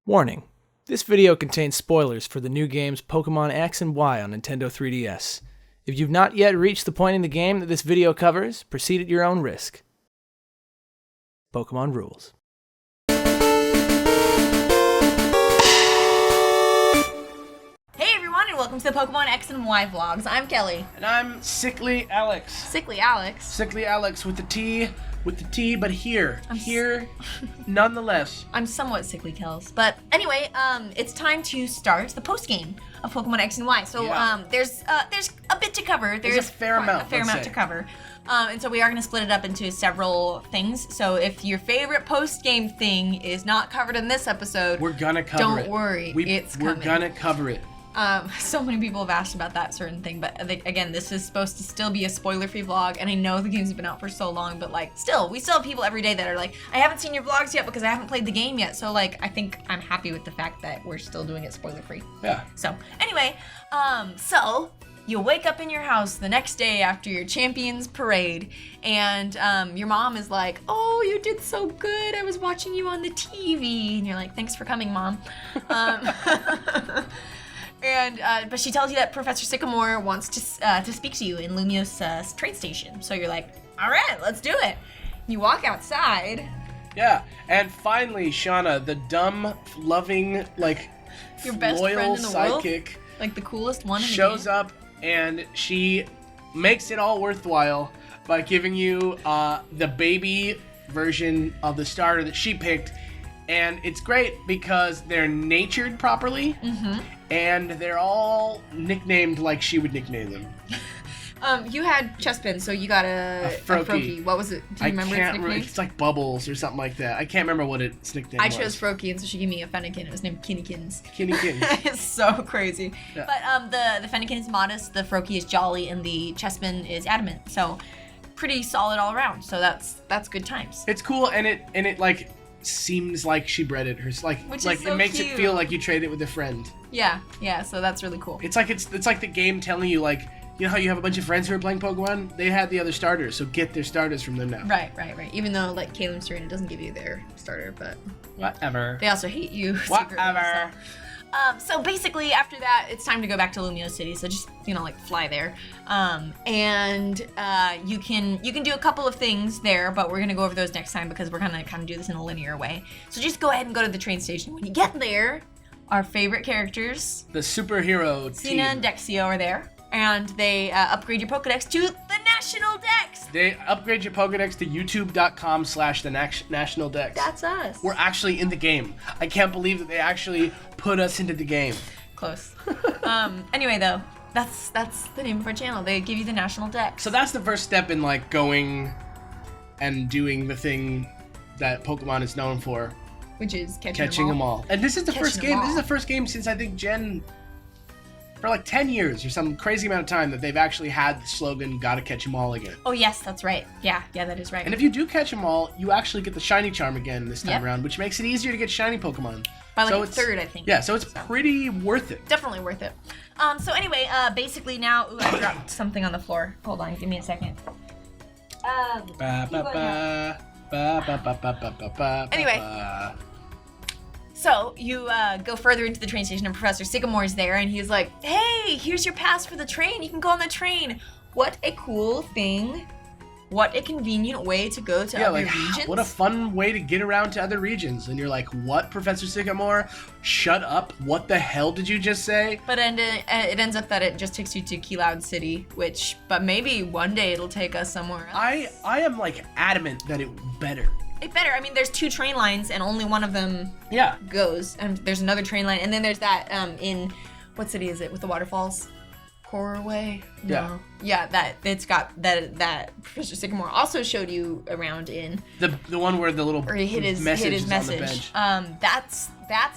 Warning. This video contains spoilers for the new games Pokémon X and Y on Nintendo 3DS. If you've not yet reached the point in the game that this video covers, proceed at your own risk. Pokémon rules. Hey everyone, and welcome to the Pokémon X and Y vlogs. I'm Kelly. And I'm Sickly Alex. Sickly Alex. Sickly Alex with the T, but here nonetheless. I'm somewhat sickly, Kells. But anyway, it's time to start the post game of Pokémon X and Y. So there's a bit to cover. There's a fair amount to cover. And so we are going to split it up into several things. So if your favorite post game thing is not covered in this episode, we're gonna cover it. Don't worry, it's coming. We're gonna cover it. So many people have asked about that certain thing, but again, this is supposed to still be a spoiler-free vlog, and I know the games have been out for so long, but like, we still have people every day that are like, I haven't seen your vlogs yet because I haven't played the game yet, so like, I think I'm happy with the fact that we're still doing it spoiler-free. Yeah. So, anyway, so you wake up in your house the next day after your Champions Parade, and your mom is like, oh, you did so good, I was watching you on the TV, and you're like, thanks for coming, Mom. But she tells you that Professor Sycamore wants to speak to you in Lumiouse train station. So you're like, all right, let's do it. You walk outside. Yeah, and finally, Shauna, the dumb, loving, like, your best loyal friend in the sidekick, world, like the coolest one in the shows game. up, and she makes it all worthwhile by giving you the baby version of the starter that she picked. And it's great because they're natured properly, and they're all nicknamed like she would nickname them. You had Chespin, so you got a Froakie. What was it? Do you remember its nickname? It's like Bubbles or something like that. I can't remember what its nickname was. I chose Froakie, and so she gave me a Fennekin. It was named Kinnykins. Kinnykins. It's so crazy. Yeah. But the Fennekin is modest, the Froakie is jolly, and the Chespin is adamant. So pretty solid all around. So that's good times. It's cool, and it like seems like she bred it herself. Which like is so it makes cute. it feel like you trade it with a friend. Yeah. So that's really cool. It's like the game telling you, like, you know how you have a bunch of friends who are playing Pokemon? They had the other starters, so get their starters from them now. Right. Even though like Caleb and Serena doesn't give you their starter, but whatever. They also hate you. Whatever. So basically after that, it's time to go back to Lumio City. So just, like fly there. You can do a couple of things there, but we're gonna go over those next time because we're gonna kind of do this in a linear way. So just go ahead and go to the train station. When you get there, our favorite characters, the superhero team, Cena and Dexio, are there. And they upgrade your Pokedex to TheNationalDex. They upgrade your Pokedex to youtube.com/TheNationalDex. That's us. We're actually in the game. I can't believe that they actually put us into the game. Close. Anyway, though, that's the name of our channel. They give you the TheNationalDex. So that's the first step in like going and doing the thing that Pokemon is known for, which is catching them all. And this is the first game. This is the first game since I think Gen. For like 10 years or some crazy amount of time that they've actually had the slogan, gotta catch 'em all again. Oh yes, that's right. Yeah, that is right. And if you do catch 'em all, you actually get the shiny charm again this time around, which makes it easier to get shiny Pokemon. By like a third, I think. Yeah, so it's pretty worth it. Definitely worth it. So anyway, basically now, I dropped something on the floor. Hold on, give me a second. Anyway. So you go further into the train station and Professor Sycamore's there and he's like, hey, here's your pass for the train. You can go on the train. What a cool thing. What a convenient way to go to other regions. What a fun way to get around to other regions. And you're like, what, Professor Sycamore? Shut up. What the hell did you just say? But it ends up that it just takes you to Kiloude City, but maybe one day it'll take us somewhere else. I am like adamant that it better. It better. I mean, there's 2 train lines, and only one of them goes. And there's another train line, and then there's that in what city is it with the waterfalls? Corway? No. Yeah, that it's got that Professor Sycamore also showed you around in the one where the little message is on the bench. That's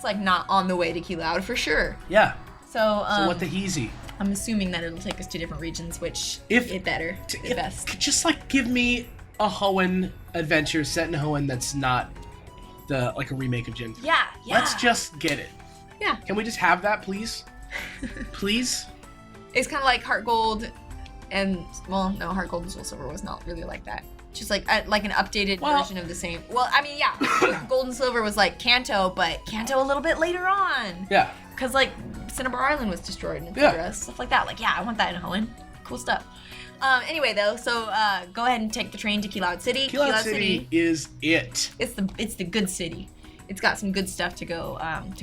like not on the way to Kiloude for sure. Yeah. So what the heezy? I'm assuming that it'll take us to different regions, which it better. Just like give me a Hoenn adventure set in Hoenn that's not a remake of Gen 3. Yeah. Let's just get it. Yeah. Can we just have that, please? Please? It's kind of like Heart Gold and, well, no, Heart Gold and Soul Silver was not really like that. Just like an updated version of the same. Well, I mean, yeah, Gold and Silver was like Kanto, but Kanto a little bit later on. Yeah. Because like Cinnabar Island was destroyed and stuff like that. Like, yeah, I want that in Hoenn. Cool stuff. Anyway, though, so go ahead and take the train to Kiloude City. Kiloude City is it. It's the good city. It's got some good stuff to go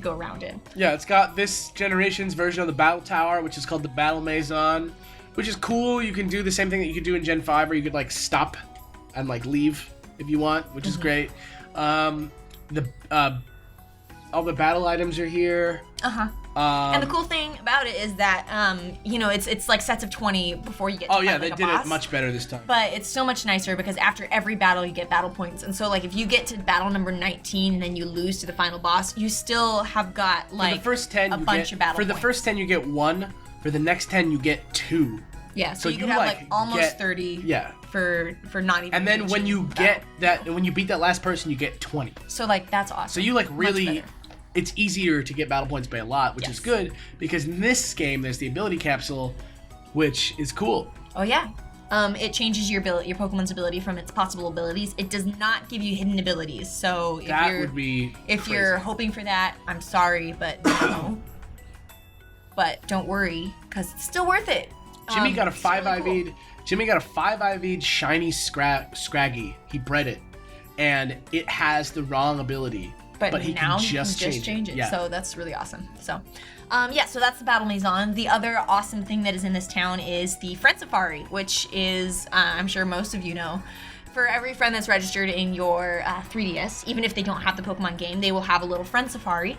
around in. Yeah, it's got this generation's version of the Battle Tower, which is called the Battle Maison, which is cool. You can do the same thing that you could do in Gen 5, where you could like stop and like leave if you want, which is great. All the battle items are here. And the cool thing about it is that it's like sets of 20 before you get to they did it much better this time. But it's so much nicer because after every battle you get battle points. And so like if you get to battle number 19 and then you lose to the final boss, you still have got like for the first 10 a bunch of battle points. For the first 10 you get 1, for the next 10 you get 2. Yeah, so you could have like almost 30 for not even. And then when you beat that last person you get 20. So like that's awesome. So you like really it's easier to get battle points by a lot, which is good, because in this game there's the ability capsule, which is cool. Oh yeah. It changes your Pokemon's ability from its possible abilities. It does not give you hidden abilities. So if you're hoping for that, I'm sorry, but no. But don't worry, because it's still worth it. Jimmy got a 5 really IV'd. Cool. Jimmy got a 5 IV'd shiny Scraggy. He bred it, and it has the wrong ability. But he now can just change it. Yeah. So that's really awesome. So, so that's the Battle Maison. The other awesome thing that is in this town is the Friend Safari, which is, I'm sure most of you know, for every friend that's registered in your 3DS, even if they don't have the Pokemon game, they will have a little Friend Safari.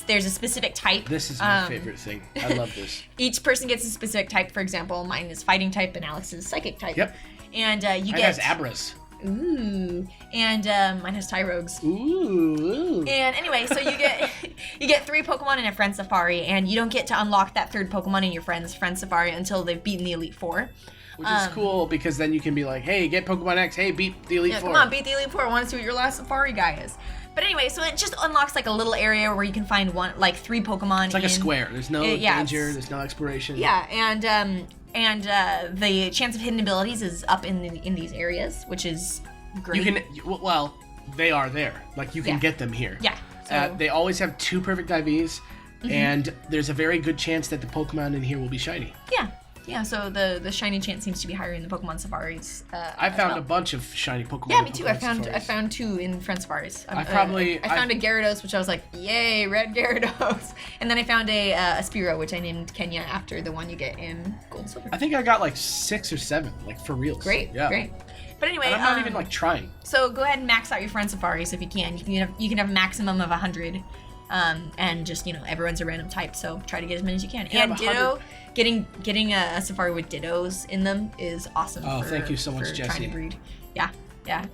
There's a specific type. This is my favorite thing. I love this. Each person gets a specific type. For example, mine is Fighting type and Alex's Psychic type. Yep. And Mine has Abras. Ooh, and mine has Tyrogues. Ooh. And anyway, so you get 3 Pokemon in a Friend Safari, and you don't get to unlock that 3rd Pokemon in your friend's Friend Safari until they've beaten the Elite Four. Which is cool, because then you can be like, hey, get Pokemon X, hey, beat the Elite Four. Come on, beat the Elite Four. I want to see what your last Safari guy is. But anyway, so it just unlocks like a little area where you can find 3 Pokemon. It's like a square. There's no danger. There's no exploration. Yeah, and the chance of hidden abilities is up in these areas, which is great. They are there. Like, you can get them here. Yeah. So. They always have 2 perfect IVs, and there's a very good chance that the Pokemon in here will be shiny. Yeah, so the shiny chance seems to be higher in the Pokemon Safaris. I found a bunch of shiny Pokemon. Yeah, me too. I found 2 in Friend Safaris. I found a Gyarados, which I was like, yay, red Gyarados. And then I found a Spearow, which I named Kenya after the one you get in Gold and Silver. I think I got like 6 or 7, like for reals. Great. But anyway, and I'm not even like trying. So go ahead and max out your Friend Safaris if you can. You can have a maximum of 100. And just, everyone's a random type, so try to get as many as you can. And Ditto, getting a Safari with Dittos in them is awesome. Oh, thank you so much, Jesse. Trying to breed. Yeah.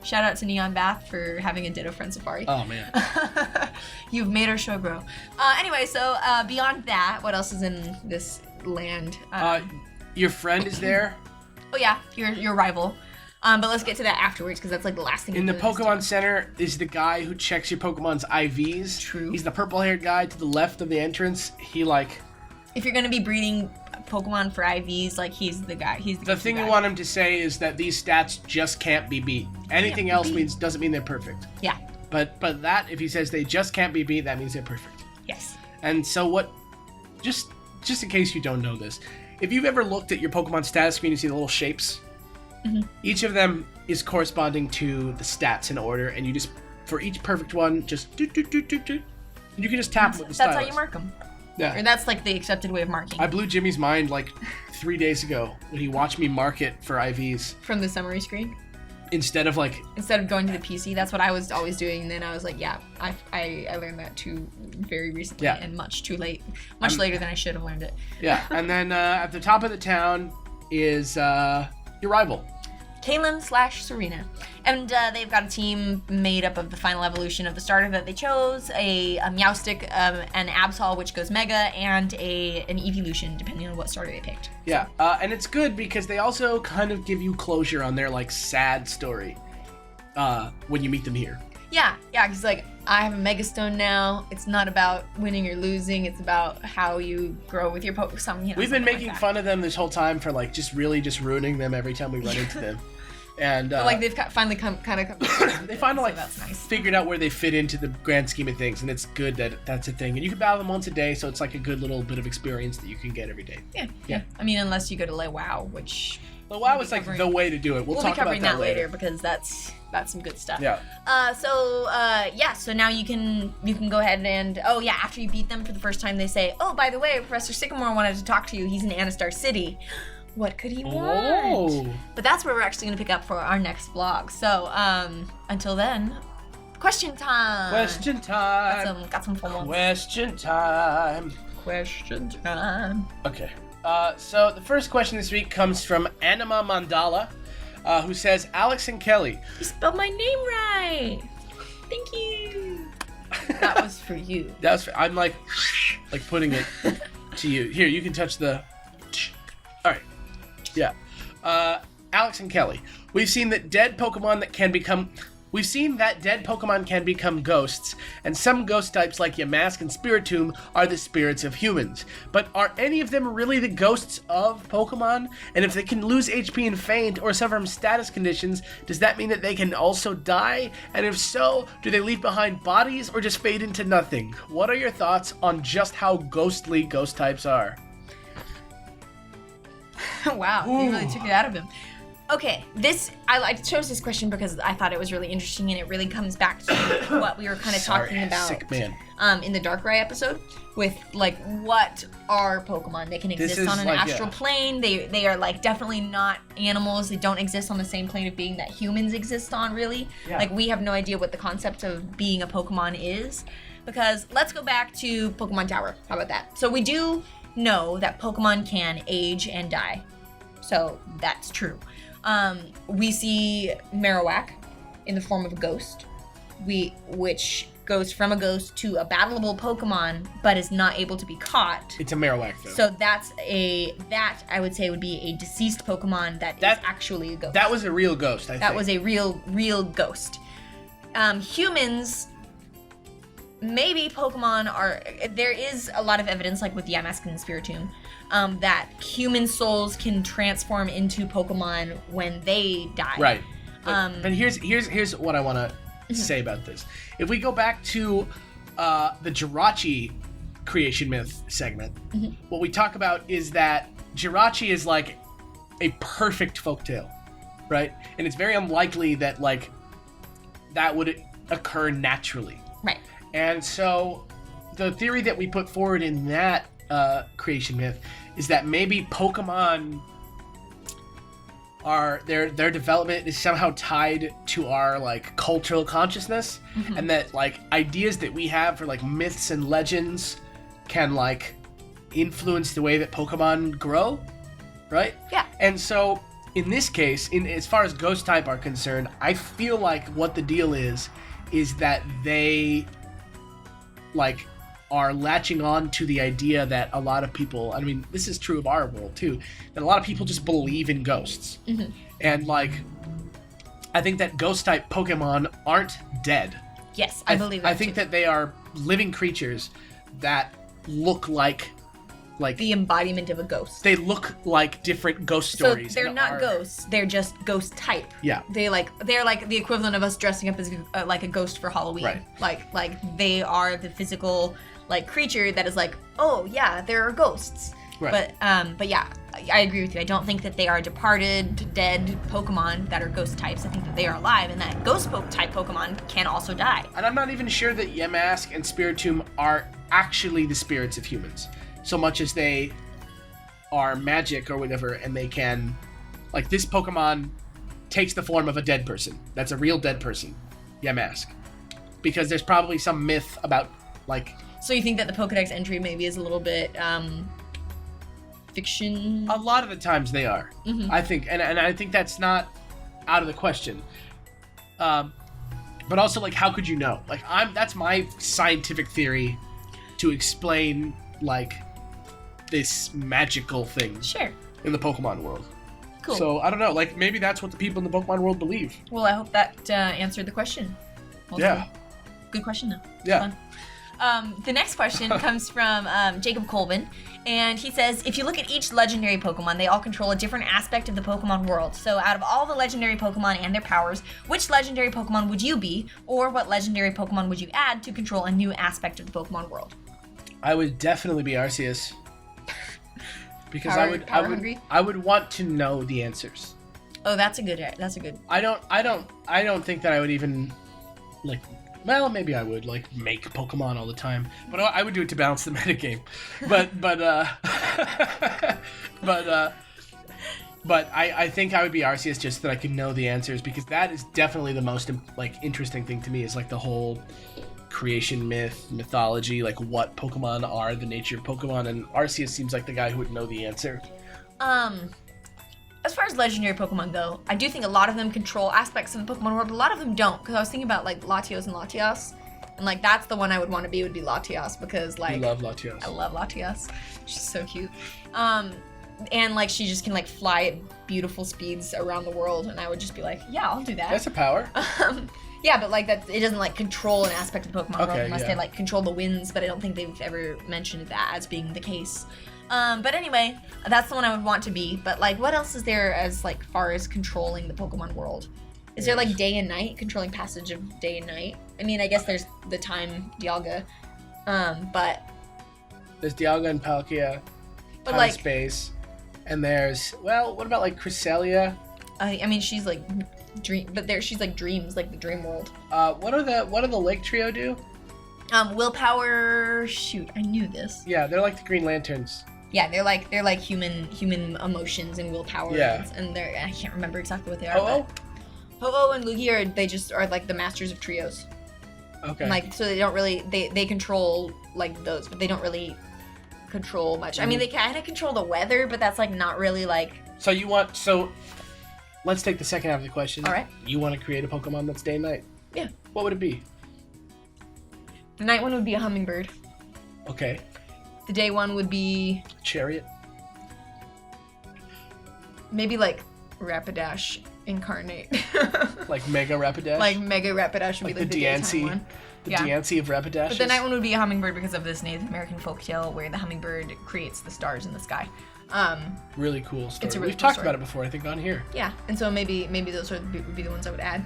Shout out to Neon Bath for having a Ditto Friend Safari. Oh, man. You've made our show grow. Anyway, so beyond that, what else is in this land? Your friend is there. Oh, yeah, your rival. But let's get to that afterwards, because that's like the last thing. In the Pokemon Center is the guy who checks your Pokemon's IVs. True. He's the purple-haired guy to the left of the entrance. He if you're gonna be breeding Pokemon for IVs, like he's the guy. He's the thing we want him to say is that these stats just can't be beat. Anything else doesn't mean they're perfect. Yeah. But that, if he says they just can't be beat, that means they're perfect. Yes. And so what? Just in case you don't know this, if you've ever looked at your Pokemon status screen, you see the little shapes. Each of them is corresponding to the stats in order, and you just, for each perfect one, just do. And you can just tap them with the stylus. That's how you mark them. Yeah. Or that's like the accepted way of marking. I blew Jimmy's mind like 3 days ago when he watched me mark it for IVs. From the summary screen? Instead of going to the PC, that's what I was always doing, and then I was like, yeah, I learned that too very recently, and much too late. Much later than I should have learned it. Yeah, and then at the top of the town is your rival. Kalen/Serena. And they've got a team made up of the final evolution of the starter that they chose, a Meowstic, an Absol, which goes Mega, and an Evolution, depending on what starter they picked. Yeah, and it's good because they also kind of give you closure on their, sad story when you meet them here. Yeah, because, I have a Megastone now. It's not about winning or losing. It's about how you grow with your Pokemon. We've been making fun of them this whole time for, just ruining them every time we run into them. And like they've finally come. They finally like that's nice. figured out where they fit into the grand scheme of things, and it's good that that's a thing. And you can battle them once a day, so it's like a good little bit of experience that you can get every day. Yeah. I mean, unless you go to WoW, which. WoW is like the way to do it. We'll talk be covering about that later because that's some good stuff. Yeah. So now you can go ahead and after you beat them for the first time, they say, oh, by the way, Professor Sycamore wanted to talk to you. He's in Anastar City. What could he want? But that's where we're actually going to pick up for our next vlog. So until then, question time. Question time. Got some fun ones. Question time. Question time. Okay. So the first question this week comes from Anima Mandala, who says, Alex and Kelly. You spelled my name right. Thank you. That was for you. I'm like putting it to you. Here, you can touch the. All right. Yeah. Alex and Kelly. We've seen that dead Pokemon can become ghosts, and some ghost types like Yamask and Spiritomb are the spirits of humans. But are any of them really the ghosts of Pokemon? And if they can lose HP and faint or suffer from status conditions, does that mean that they can also die? And if so, do they leave behind bodies or just fade into nothing? What are your thoughts on just how ghostly ghost types are? Wow, you really took it out of him. Okay, I chose this question because I thought it was really interesting, and it really comes back to what we were kind of talking about sick man. In the Darkrai episode with like what are Pokemon? They can exist on an astral plane. They are like definitely not animals. They don't exist on the same plane of being that humans exist on, really. Yeah. Like we have no idea what the concept of being a Pokemon is, because let's go back to Pokemon Tower. How about that? So we do know that Pokemon can age and die. So that's true. We see Marowak in the form of a ghost, which goes from a ghost to a battleable Pokemon, but is not able to be caught. It's a Marowak, though. So that I would say would be a deceased Pokemon that is actually a ghost. That was a real ghost, I think. That was a real ghost. Humans, maybe Pokemon are. There is a lot of evidence, like with Yamask and Spiritomb, that human souls can transform into Pokemon when they die. Right. But here's what I want to say about this. If we go back to the Jirachi creation myth segment, what we talk about is that Jirachi is like a perfect folktale, right? And it's very unlikely that like that would occur naturally. Right. And so the theory that we put forward in that creation myth is that maybe Pokemon are their development is somehow tied to our like cultural consciousness, and that like ideas that we have for like myths and legends can like influence the way that Pokemon grow, right? Yeah. And so in this case, as far as ghost type are concerned, I feel like what the deal is that they like are latching on to the idea that a lot of people, I mean, this is true of our world too, that a lot of people just believe in ghosts. And like, I think that ghost type Pokemon aren't dead. Yes, I believe that I think that they are living creatures that look like the embodiment of a ghost. They look like different ghost stories. So they're not ghosts. They're just ghost type. Yeah. They're like the equivalent of us dressing up as like a ghost for Halloween. Right. Like they are the physical like creature that is like, oh yeah, there are ghosts. Right. But yeah, I agree with you. I don't think that they are departed, dead Pokemon that are ghost types. I think that they are alive, and that ghost type Pokemon can also die. And I'm not even sure that Yamask and Spiritomb are actually the spirits of humans, so much as they are magic or whatever, and they can, like this Pokemon takes the form of a dead person. That's a real dead person, Yamask, because there's probably some myth about like. So you think that the Pokedex entry maybe is a little bit fiction? A lot of the times they are. I think, and I think that's not out of the question. But also, like, how could you know? Like, that's my scientific theory to explain like this magical thing. Sure. In the Pokemon world. Cool. So I don't know. Like, maybe that's what the people in the Pokemon world believe. Well, I hope that answered the question. Also, yeah. Good question though. Yeah. The next question comes from Jacob Colvin, and he says, if you look at each legendary Pokemon, they all control a different aspect of the Pokemon world. So out of all the legendary Pokemon and their powers, which legendary Pokemon would you be, or what legendary Pokemon would you add to control a new aspect of the Pokemon world? I would definitely be Arceus. Because I would want to know the answers. Oh, that's a good. I don't think that I would even like. Well, maybe I would like make Pokemon all the time, but I would do it to balance the metagame. But I think I would be Arceus just so that I could know the answers, because that is definitely the most like interesting thing to me, is like the whole creation mythology, like what Pokemon are, the nature of Pokemon, and Arceus seems like the guy who would know the answer. As far as legendary Pokemon go, I do think a lot of them control aspects of the Pokemon world. A lot of them don't, because I was thinking about like Latios and Latias, and like that's the one I would want to be, would be Latias, because like you love Latios. I love Latias. She's so cute. And like she just can like fly at beautiful speeds around the world, and I would just be like, yeah, I'll do that. That's a power. Yeah, but like that, it doesn't like control an aspect of the Pokemon world unless they like control the winds, but I don't think they've ever mentioned that as being the case. But anyway, that's the one I would want to be. But like, what else is there as like far as controlling the Pokemon world? Is there like day and night, controlling passage of day and night? I mean, I guess there's the time Dialga, but there's Dialga and Palkia, but time like space, and there's what about like Cresselia? I mean, she's like dream, but she's like dreams, like the dream world. What do the Lake Trio do? Willpower. Shoot, I knew this. Yeah, they're like the Green Lanterns. Yeah, they're like human emotions and willpower. Yeah. And I can't remember exactly what they are. Ho-Oh and Lugia are like the masters of trios. Okay. And like, so they don't really they control like those, but they don't really control much. I mean, they kind of control the weather, but that's like not really like. So let's take the second half of the question. All right. You want to create a Pokemon that's day and night? Yeah. What would it be? The night one would be a hummingbird. Okay. The day one would be... Chariot. Maybe like Rapidash incarnate. Like Mega Rapidash? Like Mega Rapidash would be like the daytime one. The Diancie of Rapidash. But the night one would be a hummingbird because of this Native American folktale where the hummingbird creates the stars in the sky. Really cool story. It's a really We've cool talked story. about it before, I think, on here. Yeah, and so maybe those would be the ones I would add.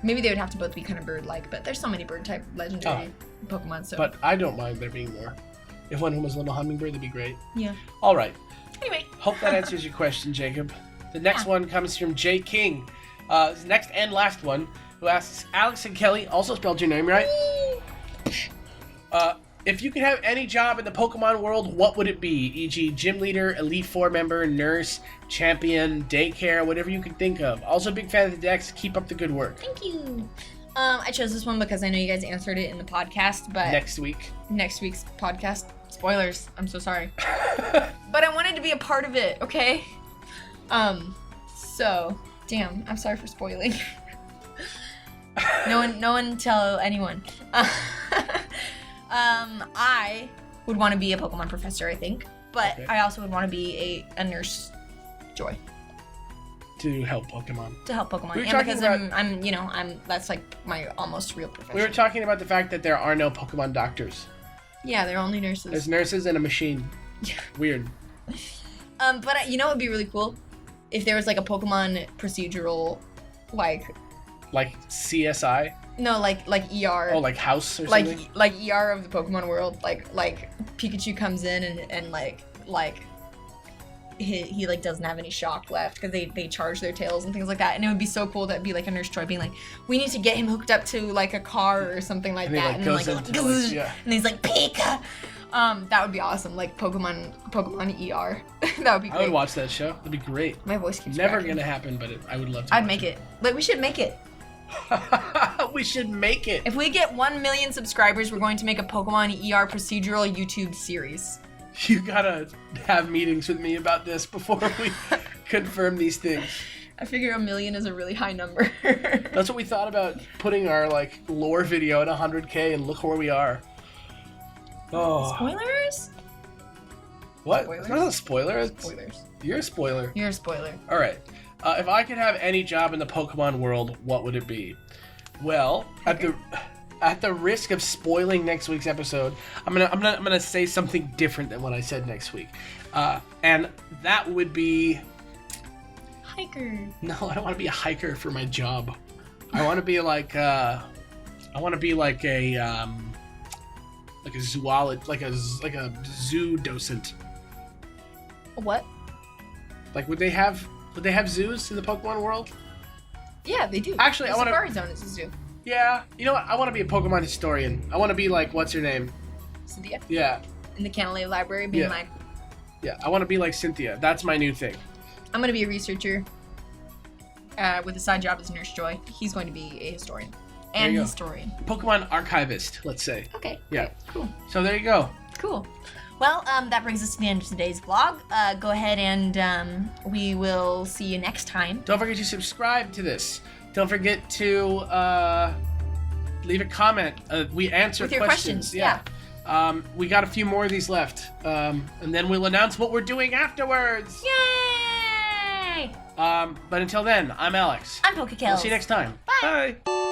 Maybe they would have to both be kind of bird-like, but there's so many bird-type legendary Pokemon, so... But I don't mind there being more. If one was a little hummingbird, that'd be great. Yeah. All right. Anyway. Hope that answers your question, Jacob. The next one comes from J. King. Next and last one, who asks, Alex and Kelly, also spelled your name right? If you could have any job in the Pokemon world, what would it be? E.g. gym leader, Elite Four member, nurse, champion, daycare, whatever you could think of. Also a big fan of the Dex. Keep up the good work. Thank you. I chose this one because I know you guys answered it in the podcast, but... Next week's podcast. Spoilers. I'm so sorry. But I wanted to be a part of it, okay? So... Damn, I'm sorry for spoiling. No one tell anyone. I would want to be a Pokemon professor, I think, but okay. I also would want to be a nurse joy. To help Pokemon. We and because I'm that's like my almost real profession. We were talking about the fact that there are no Pokemon doctors. Yeah, they're only nurses. There's nurses and a machine. Weird. But you know what would be really cool? If there was like a Pokemon procedural, like CSI? No, like ER. Oh, like House or something? Like ER of the Pokemon world. Like Pikachu comes in and like he like doesn't have any shock left because they charge their tails and things like that. And it would be so cool that be like a nurse Troy being like, we need to get him hooked up to like a car or something like that. And then and he's like Pika. That would be awesome. Like Pokemon ER. That would be great. I would watch that show. That'd be great. My voice keeps never cracking. Gonna happen, but I would love to. I'd make it. Like we should make it. We should make it. If we get 1 million subscribers, we're going to make a Pokemon ER procedural YouTube series. You gotta have meetings with me about this before we confirm these things. I figure 1 million is a really high number. That's what we thought about putting our like lore video at 100K, and look where we are. Oh. Spoilers? What? Spoilers? It's not a spoiler. Spoilers. You're a spoiler. You're a spoiler. All right. If I could have any job in the Pokemon world, what would it be? Well, at the risk of spoiling next week's episode, I'm gonna say something different than what I said next week, and that would be hiker. No, I don't want to be a hiker for my job. I want to be like a zoologist, like a zoo docent. What? Like, would they have zoos in the Pokemon world? Yeah, they do. Actually, I want to. Safari Zone is a zoo. Yeah, you know what? I want to be a Pokemon historian. I want to be like, what's her name? Cynthia. Yeah. In the Cantlay Library, being like. Yeah, I want to be like Cynthia. That's my new thing. I'm gonna be a researcher. With a side job as Nurse Joy. He's going to be a historian. And historian. Pokemon archivist, let's say. Okay. Yeah. Okay, cool. So there you go. Cool. Well, that brings us to the end of today's vlog. Go ahead and we will see you next time. Don't forget to subscribe to this. Don't forget to leave a comment. We answer with your questions. Yeah. We got a few more of these left. And then we'll announce what we're doing afterwards. Yay! But until then, I'm Alex. I'm Pokedex. We'll see you next time. Bye. Bye.